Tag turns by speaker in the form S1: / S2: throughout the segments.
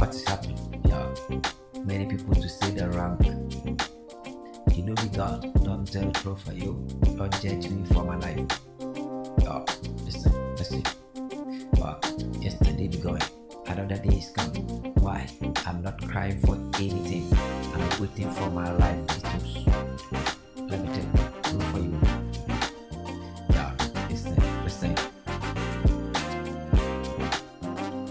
S1: what is happening? Yeah, many people to say the wrong. You know me, God, don't tell the truth for you. Don't judge me for my life. Yeah, listen. But yesterday be going, another day is coming. Why? I'm not crying for anything. I'm waiting for my life to choose. Let me tell you the truth for you. Yeah, listen.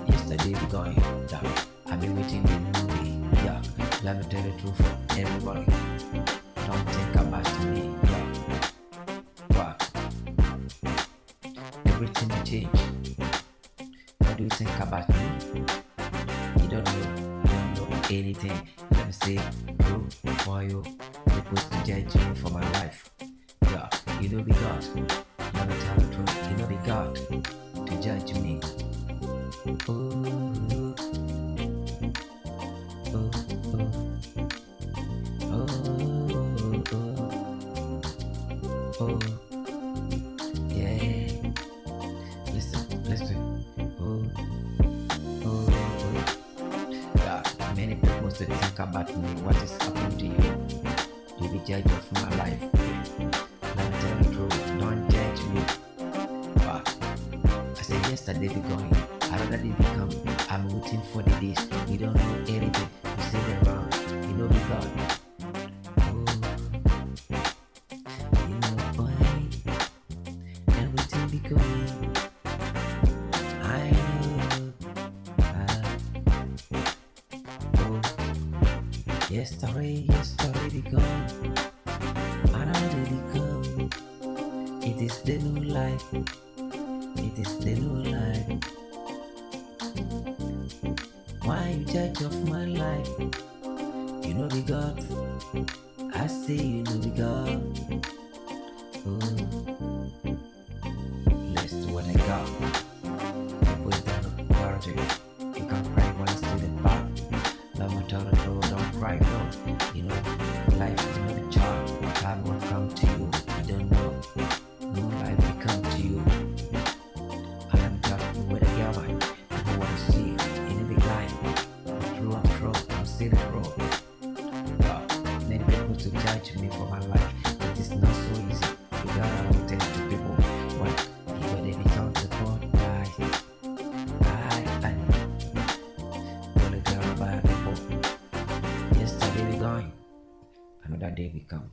S1: Yesterday be going, yeah. I've been waiting the new day. Yeah, let me tell the truth for everybody. Don't think about me. Yeah. What? Everything will change. What do you think about me? You don't know anything. Let me say true for you. You're supposed to judge me for my life. Yeah, you know be God. Let me tell the truth. You know be God to judge me. Oh, yeah. Listen. Yeah, many people must think about me. What is happening to you? You be judge of my life. Let me tell the truth. Don't judge me. But I said yesterday be going. Another day be coming. I'm waiting for the days. You don't know anything. You say them wrong. You know be God. Everything be going. I know. Yesterday be gone. Another day be come. It is the new life. It is the new life. Why you judge of my life? You know be God. I say you know be God. Let's do what I got. Put it down on the project. You can't cry when I see the back. Let me tell the truth, don't cry, no. You know, life is not a job. Time will come to you. You don't know. No life will come to you. And I'm telling you where the girl man. People want to see you. In the big line. I'm through. I'm still through. Many people to judge me for my life. It is not so easy. You gotta tell to people what you gotta become the God. Yesterday we going, another day we come.